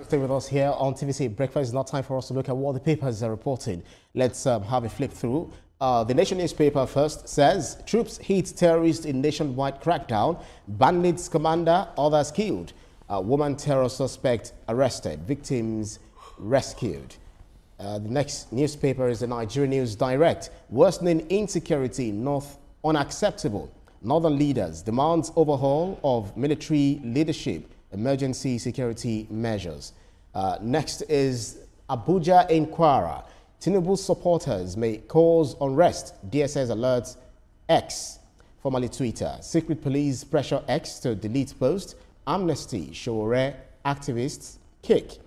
Stay with us here on TVC Breakfast. It's not time for us to look at what the papers are reporting. Let's have a flip through. The Nation newspaper first says, troops hit terrorists in nationwide crackdown. Bandits commander, others killed. Woman terror suspect arrested. Victims rescued. The next newspaper is the Nigerian News Direct. Worsening insecurity in North unacceptable. Northern leaders demands overhaul of military leadership. Emergency security measures. Next is Abuja Inquirer. Tinubu supporters may cause unrest. DSS alerts X, formerly Twitter. Secret police pressure X to delete post. Amnesty Showore activists kick.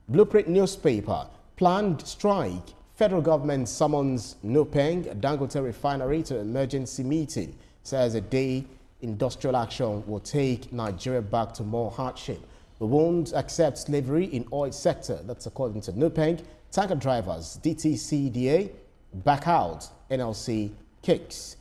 Blueprint newspaper. Planned strike. Federal government summons Nupeng Dangote refinery to emergency meeting. Says a day industrial action will take Nigeria back to more hardship. We won't accept slavery in oil sector. That's according to Nupeng. Tanker drivers, DTCDA, back out. NLC kicks.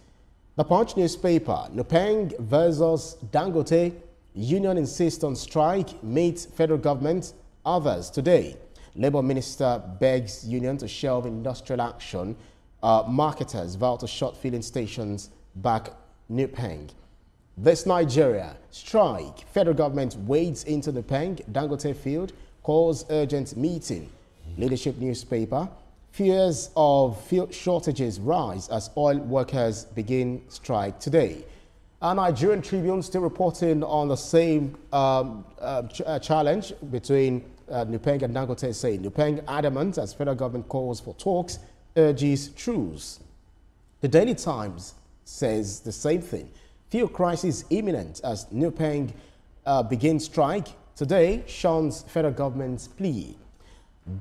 The Punch newspaper, Nupeng versus Dangote. Union insists on strike, meets federal government. Others today. Labour Minister begs union to shelve industrial action. Marketers vow to shut filling stations back Nupeng. This Nigeria, strike. Federal government wades into the Peng Dangote field, calls urgent meeting. Leadership newspaper, fears of fuel shortages rise as oil workers begin strike today. A Nigerian Tribune still reporting on the same challenge between Nupeng and Dangote, saying Nupeng adamant as federal government calls for talks, urges truce. The Daily Times says the same thing. Fuel crisis imminent as Nupeng begins strike. Today, shuns federal government's plea.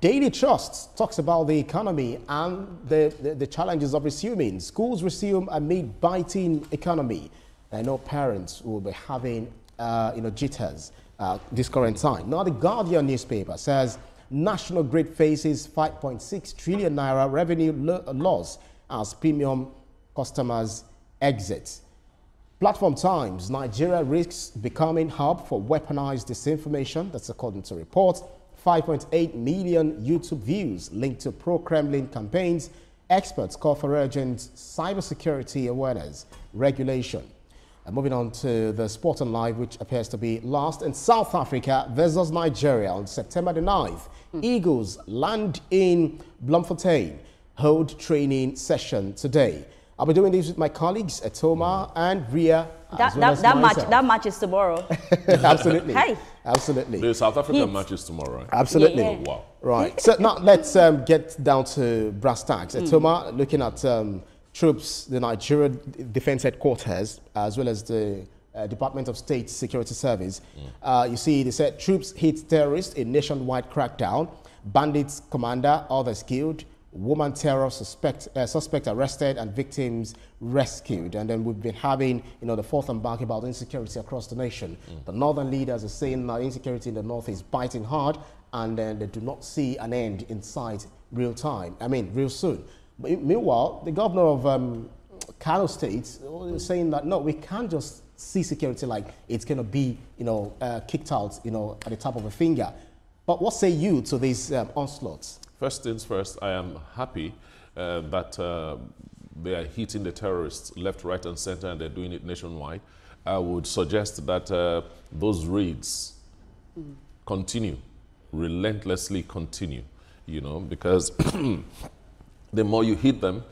Daily Trust talks about the economy and the challenges of resuming. Schools resume amid biting economy. I know parents will be having jitters this current time. Now, the Guardian newspaper says national grid faces 5.6 trillion naira revenue loss as premium customers exit. Platform Times, Nigeria risks becoming hub for weaponized disinformation. That's according to reports. 5.8 million YouTube views linked to pro-Kremlin campaigns. Experts call for urgent cybersecurity awareness regulation. Moving on to the Sport and Live, which appears to be last. In South Africa versus Nigeria on September the 9th. Eagles land in Bloemfontein. Hold training session today. I'll be doing this with my colleagues, Etoma and Ria. That match is tomorrow. Absolutely. Hey. Absolutely. The South African match is tomorrow, right? Absolutely. Yeah. Wow. Right. So now let's get down to brass tacks. Etoma, looking at troops, the Nigerian Defense Headquarters, as well as the Department of State Security Service. You see, they said troops hit terrorists in nationwide crackdown. Bandits commander, others killed. Woman terror suspect arrested and victims rescued. And then we've been having, the fourth embark about insecurity across the nation. The northern leaders are saying that insecurity in the north is biting hard, and then they do not see an end in sight real soon. But meanwhile, the governor of Kano State is saying that no, we can't just see security like it's going to be, kicked out, at the top of a finger. But what say you to these onslaughts? First things first, I am happy that they are hitting the terrorists left, right, and center, and they're doing it nationwide. I would suggest that those raids continue, relentlessly continue, because the more you hit them,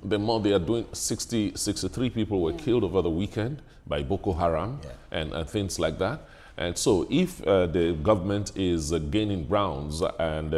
the more they are doing. 63 people were killed over the weekend by Boko Haram and things like that. And so if the government is gaining grounds and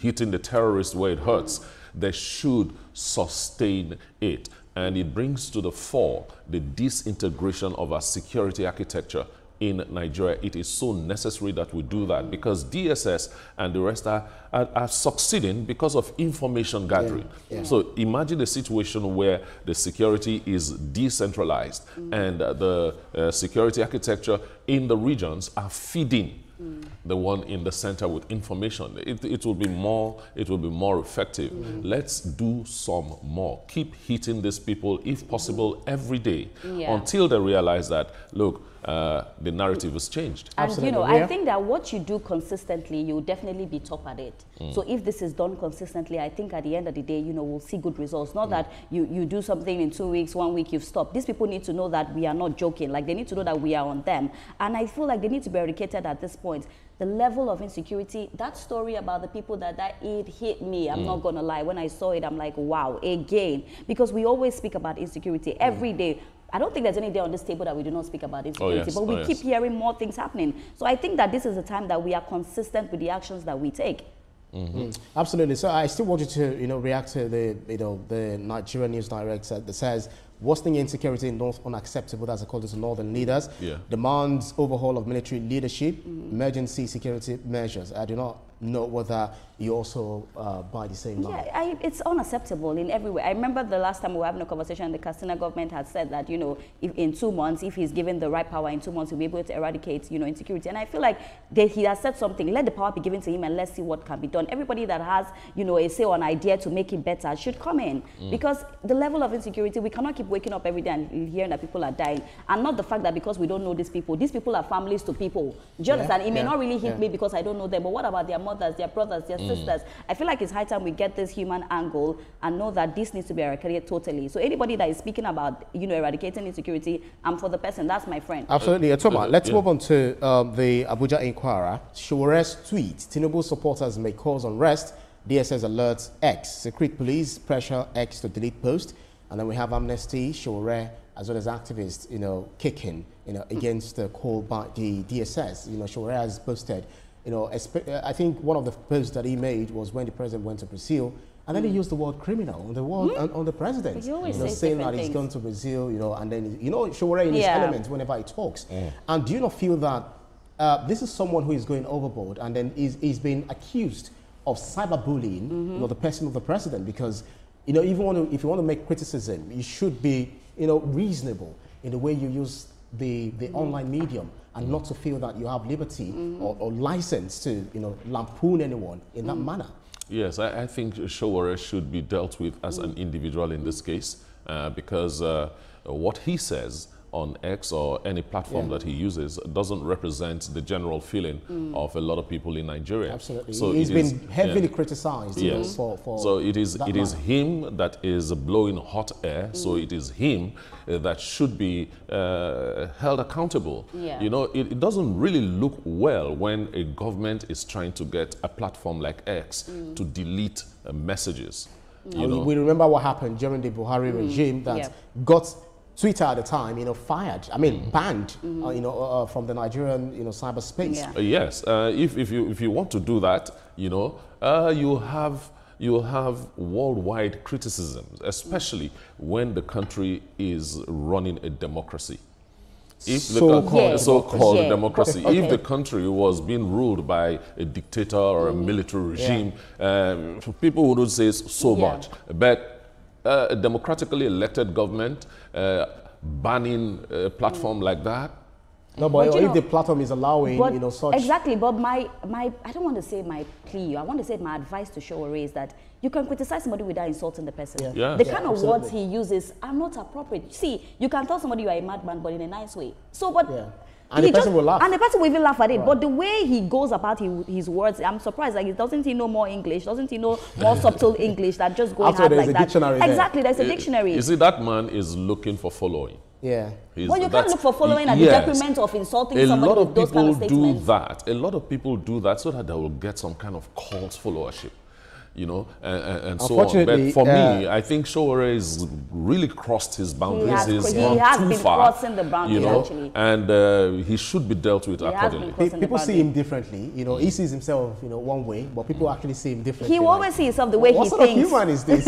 hitting the terrorists where it hurts, they should sustain it. And it brings to the fore the disintegration of our security architecture in Nigeria. It is so necessary that we do that, because DSS and the rest are succeeding because of information gathering. So imagine a situation where the security is decentralized and the security architecture in the regions are feeding the one in the center with information. It will be more effective. Let's do some more. Keep hitting these people, if possible, every day until they realize that, look, the narrative is changed. And Absolutely. you know, I think that what you do consistently, you'll definitely be top at it. So if this is done consistently, I think at the end of the day, you know, we'll see good results. Not that you do something in 2 weeks, 1 week, you've stopped. These people need to know that we are not joking. Like, they need to know that we are on them. And I feel like they need to be eradicated at this point. The level of insecurity, that story about the people that died, it hit me. I'm not going to lie. When I saw it, I'm like, wow, again. Because we always speak about insecurity every day. I don't think there's any day on this table that we do not speak about insecurity, but we keep hearing more things happening. So I think that this is a time that we are consistent with the actions that we take. Absolutely. So I still want you to, you know, react to the Nigerian News Direct that says worsening insecurity in North unacceptable. That's according to northern leaders. Demands overhaul of military leadership, emergency security measures. I do not know whether you also buy the same line. Yeah, it's unacceptable in every way. I remember the last time we were having a conversation, the Katsina government had said that, you know, if in 2 months, if he's given the right power in 2 months, he'll be able to eradicate, you know, insecurity. And I feel like he has said something. Let the power be given to him and let's see what can be done. Everybody that has, you know, a say or an idea to make it better should come in. Because the level of insecurity, we cannot keep waking up every day and hearing that people are dying. And not the fact that because we don't know these people are families to people. Do you understand? It may not really hit me because I don't know them, but what about their mothers, their brothers, their sisters? I feel like it's high time we get this human angle and know that this needs to be eradicated totally. So anybody that is speaking about, you know, eradicating insecurity, I'm for the person. That's my friend. Absolutely. Toma, let's move on to the Abuja Inquirer. Showore's tweet: Tinubu supporters may cause unrest. DSS alerts X. Secret police pressure X to delete post. And then we have Amnesty, Showore, as well as activists, you know, kicking, you know, against the call by the DSS. You know, Showore has posted, you know, I think one of the posts that he made was when the president went to Brazil, and then he used the word criminal on the word on the president, saying that he's gone to Brazil, you know, and then, you know, Showore in his element whenever he talks. And do you not feel that this is someone who is going overboard, and then he's been accused of cyberbullying, you know, the person of the president? Because, you know, if you want to make criticism, you should be, you know, reasonable in the way you use the online medium, and not to feel that you have liberty or license to, you know, lampoon anyone in that manner. Yes, I think Showore should be dealt with as an individual in this case, because what he says on X or any platform that he uses doesn't represent the general feeling of a lot of people in Nigeria. Absolutely. So he's been heavily criticized. Yes. For so it is him that is blowing hot air. So it is him that should be held accountable. You know, it doesn't really look well when a government is trying to get a platform like X to delete messages. You know? We remember what happened during the Buhari regime that got Twitter at the time, you know, fired. I mean, banned, you know, from the Nigerian, you know, cyberspace. Yes, if you want to do that, you know, you have worldwide criticisms, especially when the country is running a democracy. If so-called democracy, if the country was being ruled by a dictator or a military regime, people wouldn't say so much. But a democratically elected government banning a platform like that. No, but if the platform is allowing, you know, such... Exactly, but my I don't want to say my plea, I want to say my advice to Showore is that you can criticize somebody without insulting the person. The kind of words he uses are not appropriate. See, you can tell somebody you are a madman, but in a nice way. So, but... And the person will laugh. And the person will even laugh at it. But the way he goes about his words, I'm surprised. Like, doesn't he know more English? Doesn't he know more subtle English that just going hard like that? Dictionary exactly, there's a dictionary. You see, that man is looking for following. Well, you can't look for following at the detriment of insulting somebody with those kind of statements. A lot of people do that so that they will get some kind of cult followership. You know, and so on. But for me, I think Showore has really crossed his boundaries. He has been crossing the boundaries, you know, actually. And he should be dealt with accordingly. People see him differently. You know, he sees himself, you know, one way, but people actually see him differently. He will always see himself the way he thinks. What sort of human is this?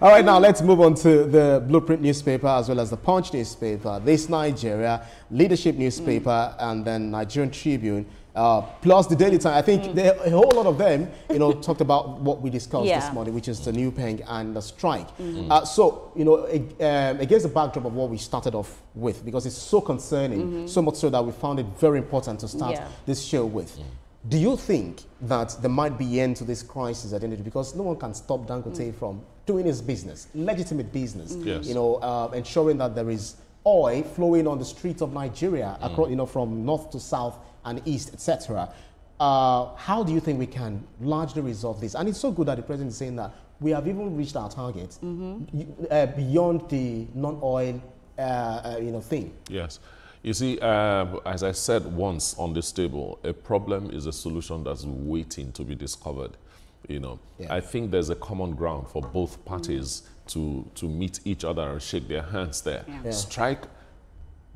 All right, now let's move on to the Blueprint newspaper as well as the Punch newspaper, This Nigeria, Leadership newspaper, and then Nigerian Tribune. Plus the Daily Time. I think a whole lot of them, you know, talked about what we discussed this morning, which is the new peng and the strike. So, you know, against the backdrop of what we started off with, because it's so concerning, so much so that we found it very important to start this show with. Do you think that there might be end to this crisis at the end of the day? Because no one can stop Dangote from doing his business, legitimate business, you know, ensuring that there is oil flowing on the streets of Nigeria, across, from north to south and east, etc. How do you think we can largely resolve this? And it's so good that the president is saying that we have even reached our target beyond the non-oil, thing. Yes. You see, as I said once on this table, a problem is a solution that's waiting to be discovered. I think there's a common ground for both parties to meet each other and shake their hands there. Strike,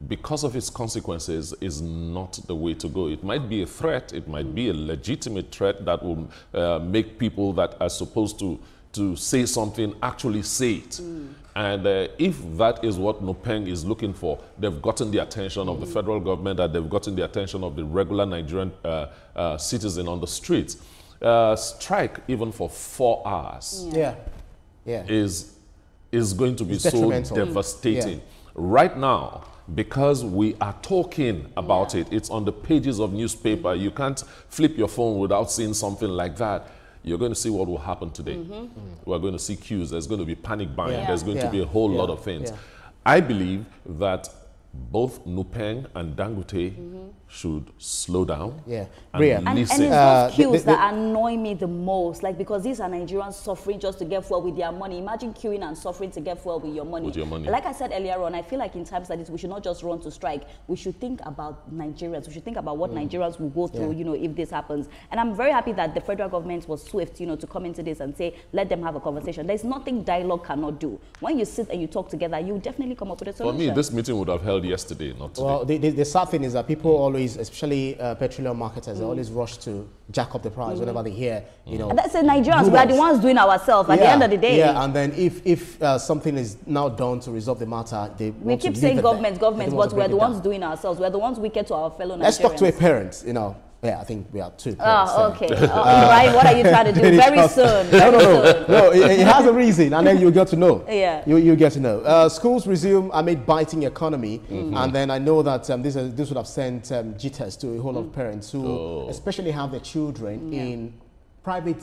because of its consequences, is not the way to go. It might be a threat, it might be a legitimate threat that will make people that are supposed to say something actually say it. And if that is what Nupeng is looking for, they've gotten the attention of the federal government, and they've gotten the attention of the regular Nigerian citizen on the streets. Strike even for 4 hours is going to be so devastating. Right now, because we are talking about it, it's on the pages of newspaper. You can't flip your phone without seeing something like that. You're going to see what will happen today. We're going to see queues. There's going to be panic buying. There's going to be a whole lot of things. I believe that both Nupeng and Dangote should slow down and listen. And it's those queues that annoy me the most, like, because these are Nigerians suffering just to get fuel with their money. Imagine queuing and suffering to get fuel with your money. Like I said earlier on, I feel like in times like this, we should not just run to strike. We should think about Nigerians. We should think about what Nigerians will go through, if this happens. And I'm very happy that the federal government was swift, to come into this and say, let them have a conversation. There's nothing dialogue cannot do. When you sit and you talk together, you definitely come up with a solution. For me, this meeting would have held yesterday, not today. Well, the sad thing is that people always, especially petroleum marketers, they always rush to jack up the price whenever they hear, And that's the Nigerians. We are the ones doing ourselves at the end of the day. Yeah, and then if something is now done to resolve the matter, we keep saying government, but we're the ones doing ourselves. We're the ones wicked to our fellow Nigerians. Let's talk to a parent, Yeah, I think we are two parents. Oh, okay. Right, what are you trying to do? Very soon. No, it has a reason, and then you'll get to know. Yeah. You'll get to know. Schools resume amid biting economy, and then I know that this would have sent jitters to a whole lot of parents who especially have their children in private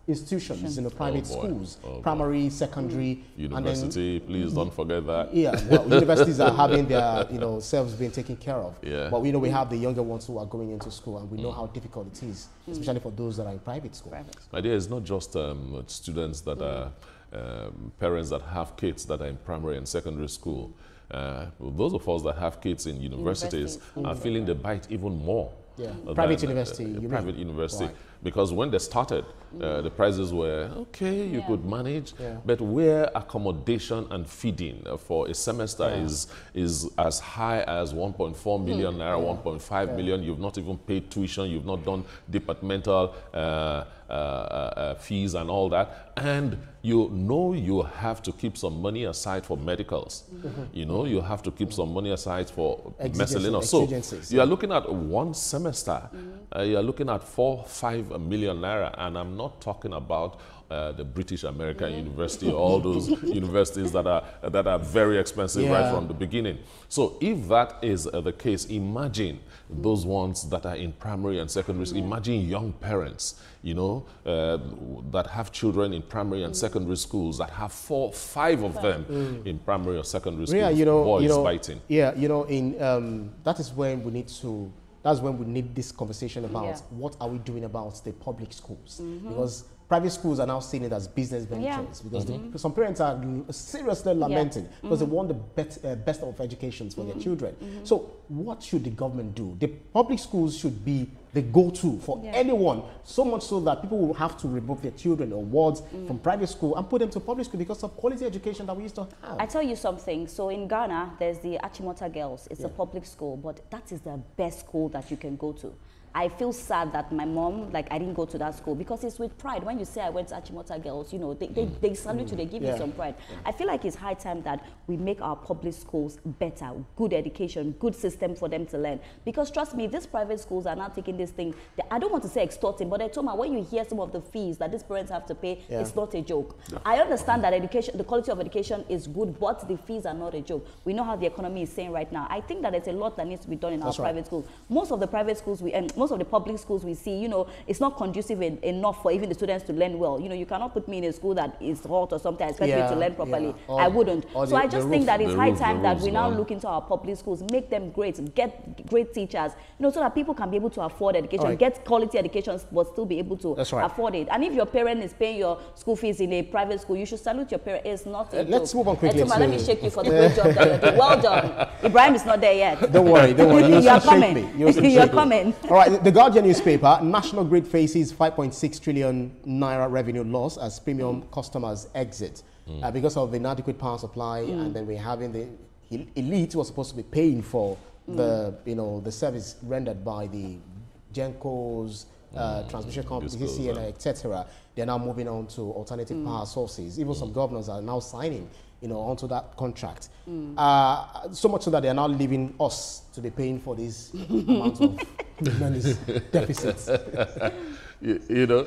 institutions, private schools, primary, secondary, university. Please don't forget that. Yeah, well, universities are having their selves being taken care of. Yeah. But we have the younger ones who are going into school, and we know how difficult it is, especially for those that are in private school. My dear, it's not just students that are parents that have kids that are in primary and secondary school. Those of us that have kids in universities are feeling the bite even more. Yeah, private university. Private university. Right. Because when they started, the prices were, okay, you could manage, but where accommodation and feeding for a semester is as high as 1.4 million naira, 1.5 million, you've not even paid tuition, you've not done departmental fees and all that, and you have to keep some money aside for medicals. You have to keep some money aside for miscellaneous. So you are looking at one semester, you are looking at 4-5 million naira, and I'm not talking about the British American University, all those universities that are very expensive right from the beginning. So if that is the case, imagine those ones that are in primary and secondary school. Imagine young parents, that have children in primary and secondary schools, that have 4-5 of them in primary or secondary schools. Boys biting. Yeah, that is when we need to. That's when we need this conversation about what are we doing about the public schools, because private schools are now seeing it as business ventures, because some parents are seriously lamenting because they want the best of educations for their children. So what should the government do? The public schools should be the go-to for anyone, so much so that people will have to remove their children or wards from private school and put them to public school because of quality education that we used to have. I tell you something. So in Ghana, there's the Achimota Girls. It's a public school, but that is the best school that you can go to. I feel sad that my mom, I didn't go to that school, because it's with pride. When you say I went to Achimota Girls, they salute you, they give you some pride. I feel like it's high time that we make our public schools better, good education, good system for them to learn. Because trust me, these private schools are now taking this thing, I don't want to say extorting, but I told me when you hear some of the fees that these parents have to pay, it's not a joke. I understand that education, the quality of education is good, but the fees are not a joke. We know how the economy is saying right now. I think that there's a lot that needs to be done in our private schools. Most of the private schools, most of the public schools we see, you know, it's not conducive enough for even the students to learn well. You know, you cannot put me in a school that is hot or something, expect me to learn properly. I wouldn't. So I just think that it's high time that we now look into our public schools, make them great, get great teachers, you know, so that people can be able to afford education, get quality education, but still be able to afford it. And if your parent is paying your school fees in a private school, you should salute your parent. It's not a let's joke. move on quickly. Let me shake you for the great job that you're doing. Well done. Ibrahim is not there yet. Don't worry. You're coming. You're coming. All right, the Guardian newspaper, National Grid faces 5.6 trillion naira revenue loss as premium customers exit because of inadequate power supply, and then we're having the elite who was supposed to be paying for the, you know, the service rendered by the Gencos, transmission companies, CCN, etc. They're now moving on to alternative power sources. Even some governors are now signing, you know, onto that contract. So much so that they're now leaving us to be paying for these amounts of tremendous deficits. You know,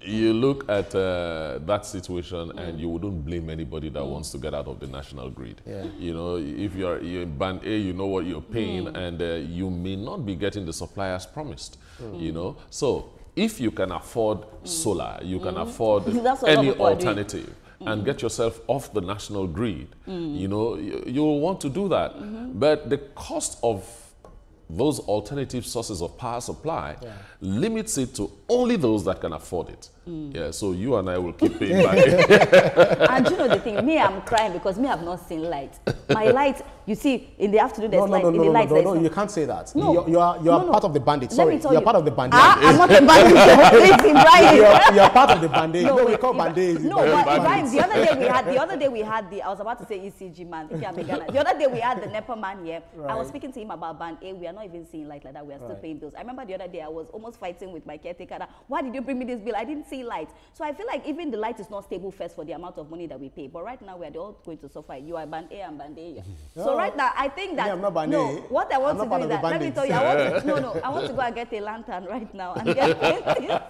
you look at that situation and you wouldn't blame anybody that wants to get out of the national grid. You know, if you're in band A, you know what you're paying, and you may not be getting the supply as promised. You know, so if you can afford solar, you can afford any alternative, and get yourself off the national grid, you know, you will want to do that. But the cost of those alternative sources of power supply limits it to only those that can afford it. Yeah, so you and I will keep paying back. And you know the thing, me, I'm crying because me, I've not seen light. My light, you see, in the afternoon there's light. In the night there's no. You can't say that. No, you are part of the bandit. Sorry, you're part of the bandit. I'm not a bandit. You're part of the bandit. No, we call bandits. No, but Ibrahim, the other day we had I was about to say ECG man. The other day we had the NEPA man here. I was speaking to him about band A. We are not even seeing light like that. We are still paying bills. I remember the other day I was almost fighting with my caretaker that, why did you bring me this bill? I didn't see light. So I feel like even the light is not stable first for the amount of money that we pay. But right now we are all going to suffer. You are band A and band A. So right now I think that I'm not band A. What I want to do is that, let me tell you, I want to go and get a lantern right now and get painted.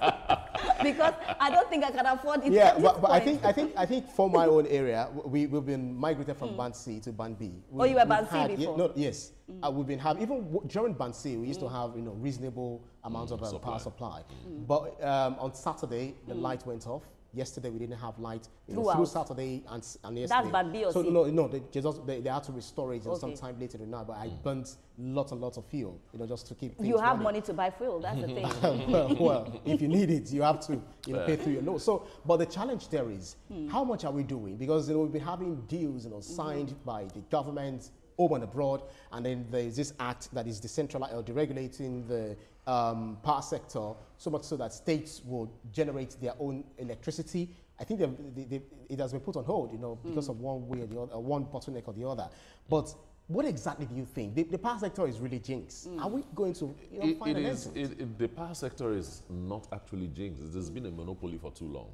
Because I don't think I can afford it. Yeah, but I think for my own area, we've been migrated from band C to band B. You were band C before? Yes. We've been having, even during band C, we used to have, you know, reasonable amounts of power supply. But on Saturday, the light went off. Yesterday, we didn't have light through Saturday and yesterday. That's band B or so C? No, they had to restore it sometime later than now. But I burnt lots and lots of fuel, you know, just to keep things You have running. money to buy fuel, that's the thing. well, if you need it, you have to, you know, pay through your loan. So, but the challenge there is, how much are we doing? Because, you know, we've been having deals, you know, signed by the government, home and abroad, and then there's this act that is decentralized or deregulating the power sector, so much so that states will generate their own electricity. I think it has been put on hold, you know, because of one way or the other, one bottleneck or the other. But what exactly do you think? The power sector is really jinxed. Are we going to find an exit? The power sector is not actually jinxed. It has been a monopoly for too long.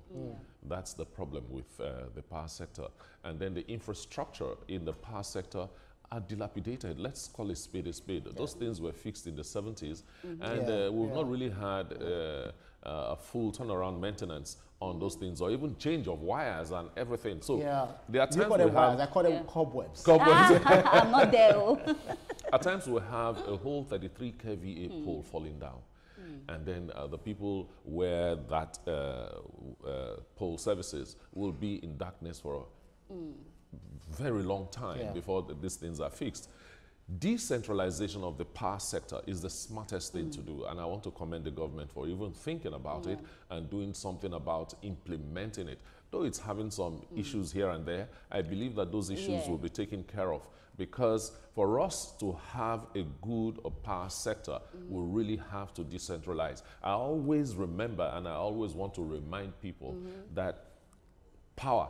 That's the problem with the power sector. And then the infrastructure in the power sector are dilapidated. Let's call it spade a spade. Those things were fixed in the 70s, and we've not really had a full turnaround maintenance on those things, or even change of wires and everything. So there are times we have... I call them cobwebs. I'm not there. At times we have a whole 33 kVA pole falling down. And then the people where that pole services will be in darkness for very long time before these things are fixed. Decentralization of the power sector is the smartest thing to do, and I want to commend the government for even thinking about it and doing something about implementing it. Though it's having some issues here and there, I believe that those issues will be taken care of, because for us to have a good power sector, we really have to decentralize. I always remember, and I always want to remind people that power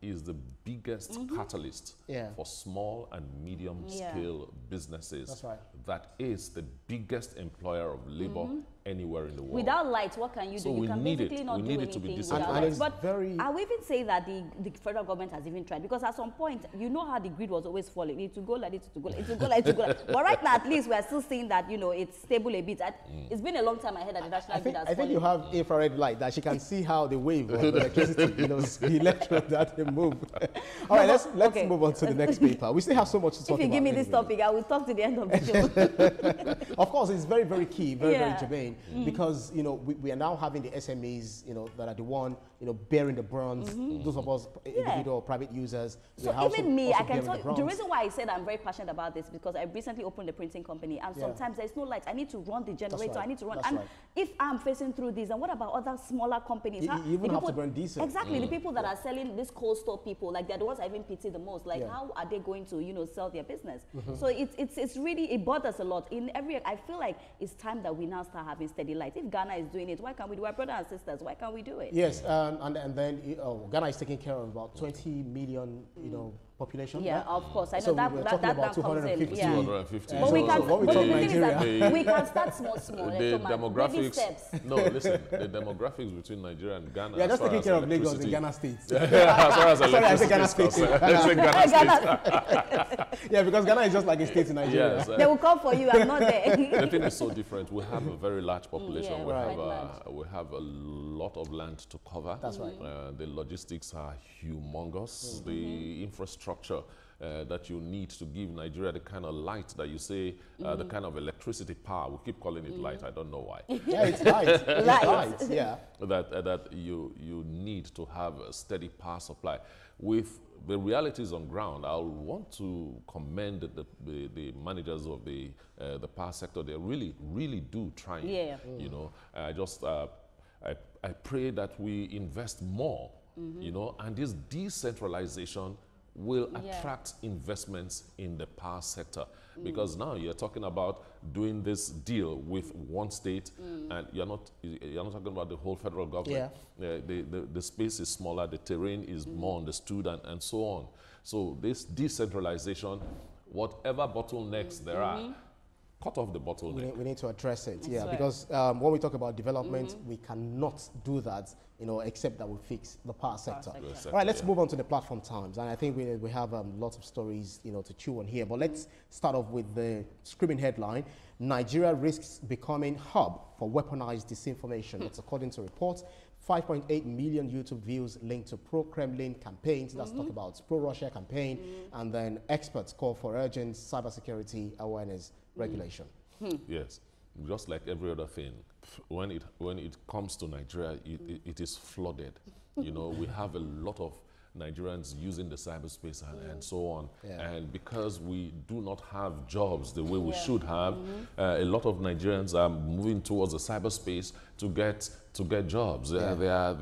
is the biggest catalyst for small and medium scale businesses. That's right. That is the biggest employer of labor anywhere in the world. Without light, what can you do? You can basically not do anything without light. But I will even say that the federal government has even tried, because at some point, you know how the grid was always falling. It will go like it to go, it will go like it to go like. But right now, at least we are still seeing that, you know, it's stable a bit. It's been a long time I heard that the national grid has fallen. I think you have infrared light that she can see how the wave of electricity, you know, the electrons that they move. All right, let's move on to the next paper. We still have so much to talk about. If you give me this topic, I will talk to the end of the show. Of course, it's very, very key, very, Yeah. very germane, because, you know, we are now having the SMEs, you know, that are the one, you know, bearing the brunt. Those of us, individual or private users. So even me, I can tell you, the reason why I said I'm very passionate about this, because I recently opened a printing company, and sometimes there's no light. I need to run the generator. right. I need to run. That's And right. if I'm facing through this, and what about other smaller companies? You even have to burn diesel. Exactly. The people that are selling this cold store people, like they're the ones I even pity the most. Like, how are they going to, you know, sell their business? So it's really, it bothers a lot. In every, I feel like it's time that we now start having steady light. If Ghana is doing it, why can't we do it? Our brothers and sisters, why can't we do it? Yes, and then Ghana is taking care of about 20 million, you know, population. Yeah, of course. I know So that we're that talking about comes in. 250. Yeah. 250. But we So can, when we but talk the thing is Nigeria- that we can start small. The So baby demographics. steps. No, listen. The demographics between Nigeria and Ghana. Yeah, as just far taking as care of Lagos electricity- and Ghana State. as far as Sorry, I said electricity Ghana is State. concerned. I said Ghana State. Yeah, because Ghana is just like a state in Nigeria. Yes. They will come for you. I'm not there. The thing is so different. We have a very large population. yeah, we, right. we have a lot of land to cover. That's right. The logistics are humongous. The infrastructure that you need to give Nigeria the kind of light that you say, the kind of electricity power. We keep calling it light. I don't know why. Yeah, it's light. It's Light. light. Yeah. That you need to have a steady power supply. With the realities on ground, I want to commend the managers of the power sector. They really do try. Yeah. You know, I pray that we invest more. You know, and this decentralization will attract investments in the power sector, because now you're talking about doing this deal with one state, and you're not talking about the whole federal government. The space is smaller, the terrain is more understood, and so on. So this decentralization, whatever bottlenecks there are, cut off the bottleneck. We need to address it, right. because when we talk about development, we cannot do that, you know, except that we fix the power sector. sector. All right, let's move on to the platform times, and I think we have lots of stories, you know, to chew on here. But let's start off with the screaming headline: Nigeria risks becoming hub for weaponized disinformation. That's according to reports. 5.8 million YouTube views linked to pro-Kremlin campaigns. That's talk about pro-Russia campaign, and then experts call for urgent cybersecurity awareness regulation. Yes, just like every other thing, when it comes to Nigeria, it is flooded. You know, we have a lot of Nigerians using the cyberspace and so on. And because we do not have jobs the way we should have, a lot of Nigerians are moving towards the cyberspace to get jobs. There are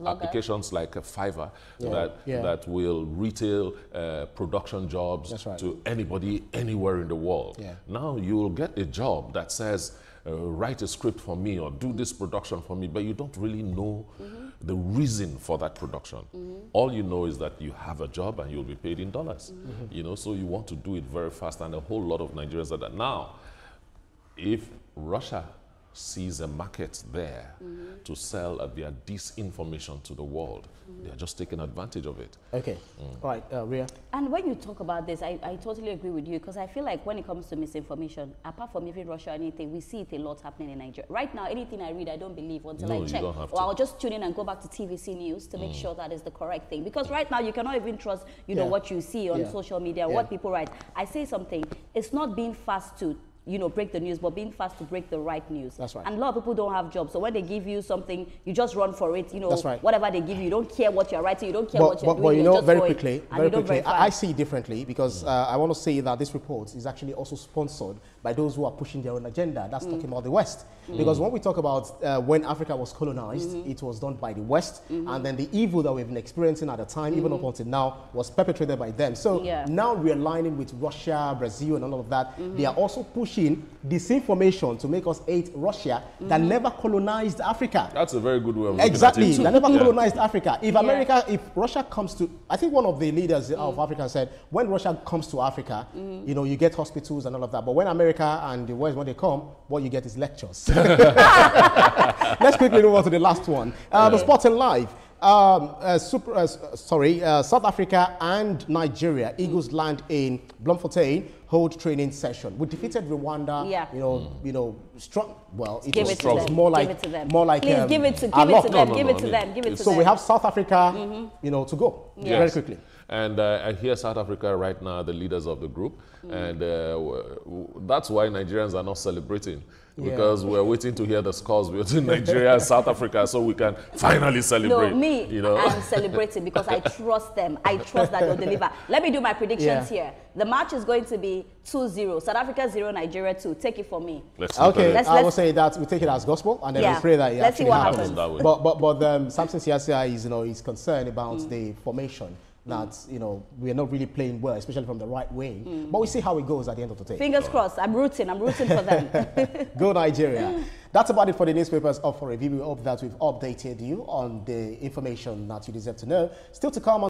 applications like Fiverr that will retail production jobs to anybody anywhere in the world. Now you will get a job that says, write a script for me or do this production for me, but you don't really know the reason for that production. All you know is that you have a job and you'll be paid in dollars. You know, so you want to do it very fast, and a whole lot of Nigerians are that. Now, if Russia sees a market there to sell their disinformation to the world, they are just taking advantage of it. Okay. All right, Rhea. And when you talk about this, I totally agree with you, because I feel like when it comes to misinformation, apart from even Russia or anything, we see it a lot happening in Nigeria. Right now, anything I read, I don't believe until I check. Or I'll just tune in and go back to TVC News to make sure that is the correct thing. Because right now, you cannot even trust, you know, what you see on social media, what people write. I say something, it's not being fast to, you know, break the news, but being fast to break the right news. That's right. And a lot of people don't have jobs, so when they give you something, you just run for it. You know, That's right. whatever they give you, you don't care what you're writing, you don't care what you're doing. But you know, just very going, quickly, I see it differently, because I want to say that this report is actually also sponsored by those who are pushing their own agenda. That's talking about the West. Because when we talk about when Africa was colonized, it was done by the West, and then the evil that we've been experiencing at the time, even up until now, was perpetrated by them. So now we're aligning with Russia, Brazil, and all of that. They are also pushing disinformation to make us hate Russia that never colonized Africa. That's a very good way of looking Exactly, at it too. they never colonized Africa. If America, if Russia comes to, I think one of the leaders of Africa said, when Russia comes to Africa, you know, you get hospitals and all of that. But when America and the West, when they come, what you get is lectures. Let's quickly move on to the last one. The Sporting Live. South Africa and Nigeria, Eagles land in Bloemfontein, hold training session. We defeated Rwanda. You know, strong. Well, it was more like Please give it to them. So we have South Africa, you know, to go very quickly. Yes. And I hear South Africa right now, the leaders of the group, and that's why Nigerians are not celebrating. Because we're waiting to hear the scores between Nigeria and South Africa so we can finally celebrate. No, I'm celebrating because I trust them. I trust that they'll deliver. Let me do my predictions here. The match is going to be 2-0. South Africa 0, Nigeria 2. Take it from me. Okay, I will say that we take it as gospel, and then we pray that it let's see what happens. That way. But Samson Siasia is, is concerned about the formation. That we are not really playing well, especially from the right wing. But we see how it goes at the end of the day. Fingers crossed. I'm rooting for them. Go Nigeria. That's about it for the newspapers up for review. We hope that we've updated you on the information that you deserve to know. Still to come on